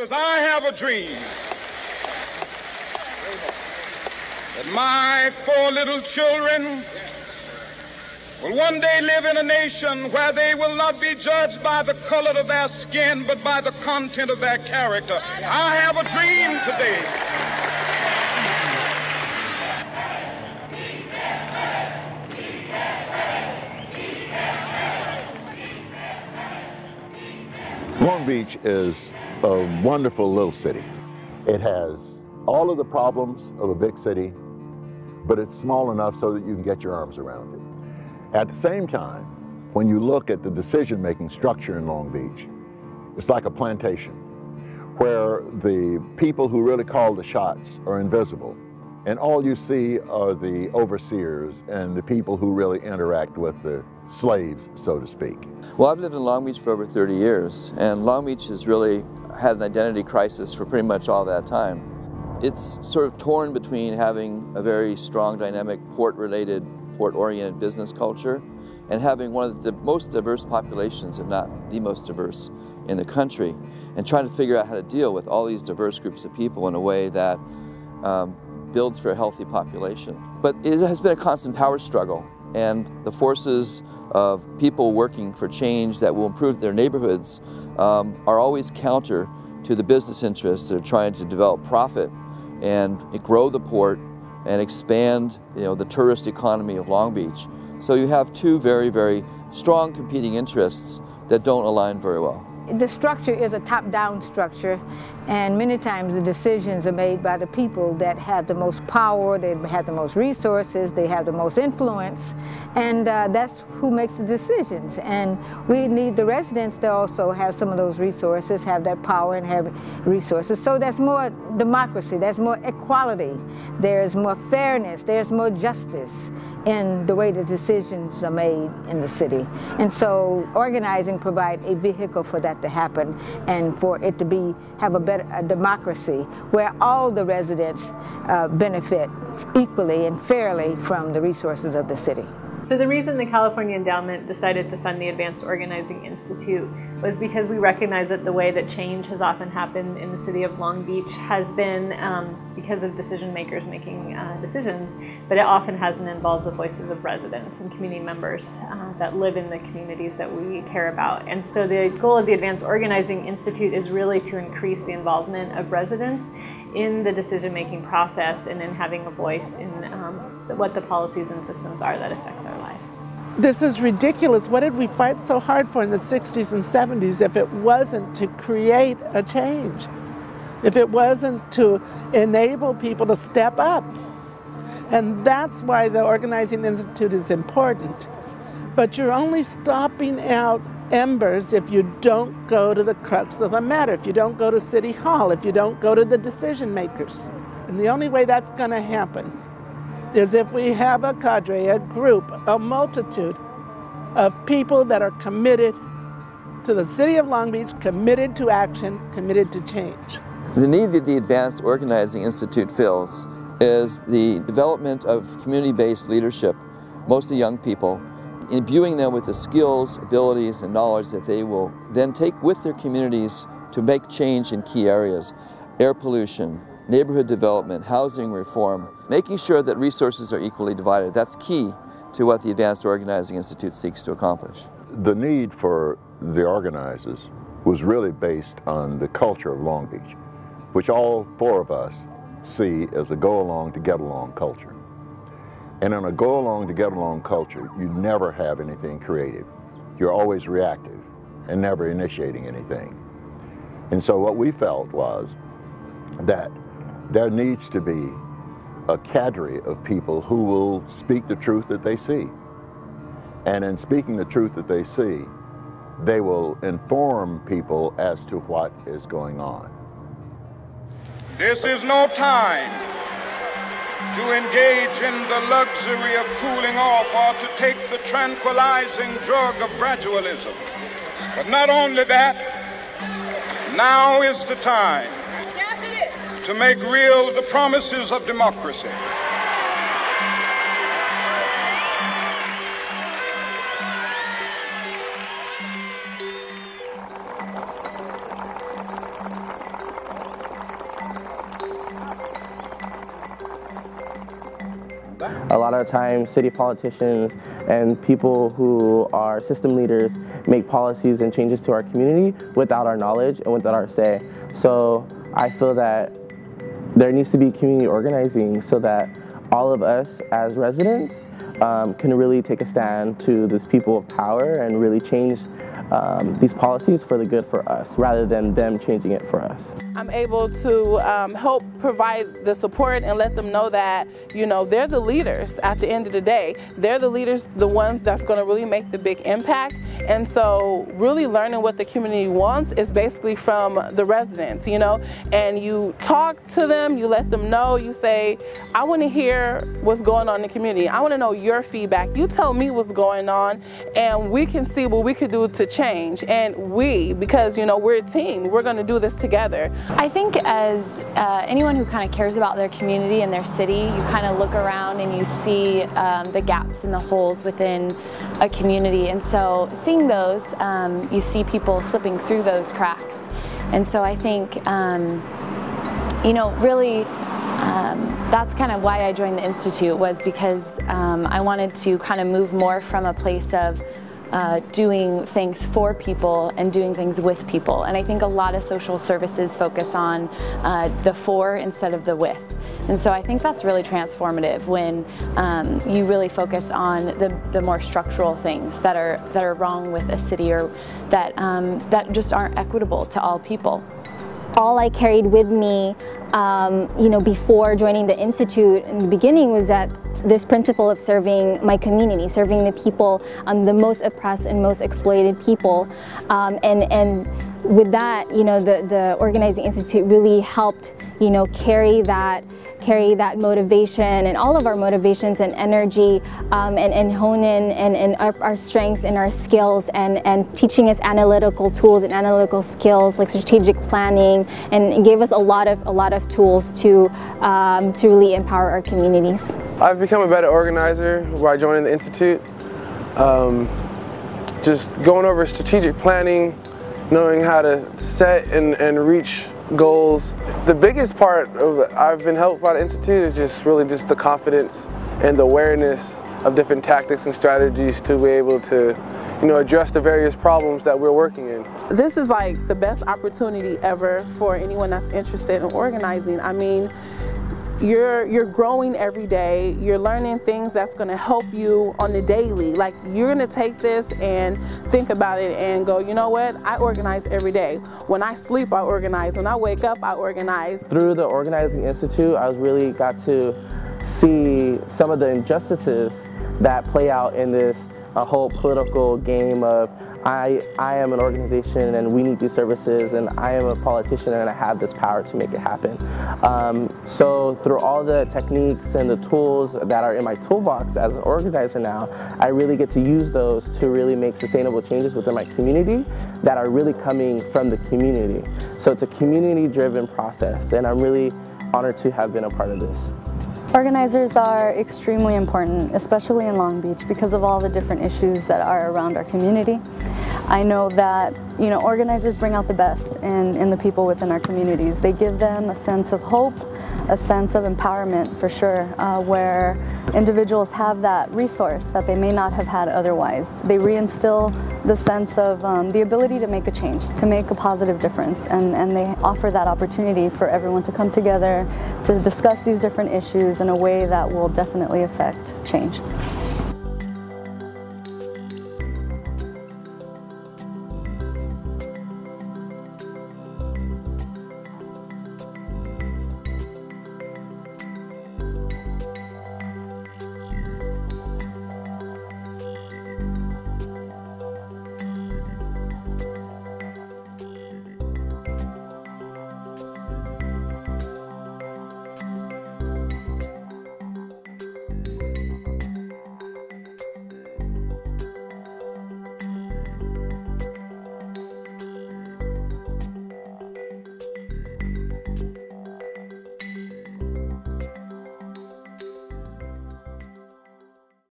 Because I have a dream that my 4 little children will one day live in a nation where they will not be judged by the color of their skin, but by the content of their character. I have a dream today. Long Beach is a wonderful little city. It has all of the problems of a big city, but it's small enough so that you can get your arms around it. At the same time, when you look at the decision-making structure in Long Beach, it's like a plantation where the people who really call the shots are invisible, and all you see are the overseers and the people who really interact with the slaves, so to speak. Well, I've lived in Long Beach for over 30 years, and Long Beach has really had an identity crisis for pretty much all that time. It's sort of torn between having a very strong, dynamic, port-related, port-oriented business culture and having one of the most diverse populations, if not the most diverse, in the country, and trying to figure out how to deal with all these diverse groups of people in a way that builds for a healthy population. But it has been a constant power struggle, and the forces of people working for change that will improve their neighborhoods are always counter to the business interests that are trying to develop profit and grow the port and expand, the tourist economy of Long Beach. So you have two very, very strong competing interests that don't align very well. The structure is a top-down structure, and many times the decisions are made by the people that have the most power, they have the most resources, they have the most influence, and that's who makes the decisions. And we need the residents to also have some of those resources, have that power and have resources. So there's more democracy, there's more equality, there's more fairness, there's more justice in the way the decisions are made in the city. And so organizing provides a vehicle for that to happen and for it to have a democracy where all the residents benefit equally and fairly from the resources of the city. So the reason the California Endowment decided to fund the Advanced Organizing Institute was because we recognize that the way that change has often happened in the city of Long Beach has been because of decision makers making decisions, but it often hasn't involved the voices of residents and community members that live in the communities that we care about. And so the goal of the Advanced Organizing Institute is really to increase the involvement of residents in the decision making process and in having a voice in what the policies and systems are that affect their lives. This is ridiculous. What did we fight so hard for in the 60s and 70s if it wasn't to create a change? If it wasn't to enable people to step up? And that's why the Organizing Institute is important. But you're only stopping out embers if you don't go to the crux of the matter, if you don't go to City Hall, if you don't go to the decision makers. And the only way that's going to happen is if we have a cadre, a group, a multitude of people that are committed to the city of Long Beach, committed to action, committed to change. The need that the Advanced Organizing Institute fills is the development of community-based leadership, mostly young people, imbuing them with the skills, abilities, and knowledge that they will then take with their communities to make change in key areas: air pollution, neighborhood development, housing reform, making sure that resources are equally divided. That's key to what the Advanced Organizing Institute seeks to accomplish. The need for the organizers was really based on the culture of Long Beach, which all 4 of us see as a go-along to get-along culture. And in a go-along to get-along culture, you never have anything creative. You're always reactive and never initiating anything. And so what we felt was that there needs to be a cadre of people who will speak the truth that they see. And in speaking the truth that they see, they will inform people as to what is going on. This is no time to engage in the luxury of cooling off or to take the tranquilizing drug of gradualism. But not only that, now is the time to make real the promises of democracy. A lot of times city politicians and people who are system leaders make policies and changes to our community without our knowledge and without our say. So I feel that there needs to be community organizing so that all of us as residents can really take a stand to these people of power and really change these policies for the good for us rather than them changing it for us. I'm able to help provide the support and let them know that, you know, they're the leaders at the end of the day. They're the leaders, the ones that's going to really make the big impact. And so really learning what the community wants is basically from the residents, you know, and you talk to them, you let them know, you say, I want to hear what's going on in the community. I want to know your feedback. You tell me what's going on and we can see what we could do to change. And because, you know, we're a team, we're going to do this together. I think as anyone who kind of cares about their community and their city, you kind of look around and you see the gaps and the holes within a community. And so seeing those, you see people slipping through those cracks. And so I think, you know, really that's kind of why I joined the Institute, was because I wanted to kind of move more from a place of doing things for people and doing things with people. And I think a lot of social services focus on the for instead of the with. And so I think that's really transformative when you really focus on the more structural things that are wrong with a city or that just aren't equitable to all people. All I carried with me, you know, before joining the Institute in the beginning was that this principle of serving my community, serving the people, the most oppressed and most exploited people. And with that, you know, the Organizing Institute really helped, you know, carry that motivation and all of our motivations and energy and hone in and our strengths and our skills and teaching us analytical tools and analytical skills like strategic planning, and it gave us a lot of tools to really empower our communities. I've become a better organizer by joining the Institute. Just going over strategic planning, knowing how to set and reach goals. The biggest part of I've been helped by the Institute is just really just the confidence and the awareness of different tactics and strategies to be able to, you know, address the various problems that we're working in. This is like the best opportunity ever for anyone that's interested in organizing. I mean, you're growing every day, you're learning things that's going to help you on the daily. Like, you're going to take this and think about it and go, you know what, I organize every day. When I sleep, I organize. When I wake up, I organize. Through the Organizing Institute, I really got to see some of the injustices that play out in this whole political game of I am an organization and we need these services, and I am a politician and I have this power to make it happen. So through all the techniques and the tools that are in my toolbox as an organizer now, I really get to use those to really make sustainable changes within my community that are really coming from the community. So it's a community-driven process, and I'm really honored to have been a part of this. Organizers are extremely important, especially in Long Beach, because of all the different issues that are around our community. I know that, you know, organizers bring out the best in the people within our communities. They give them a sense of hope, a sense of empowerment for sure, where individuals have that resource that they may not have had otherwise. They reinstill the sense of the ability to make a change, to make a positive difference, and they offer that opportunity for everyone to come together to discuss these different issues in a way that will definitely affect change.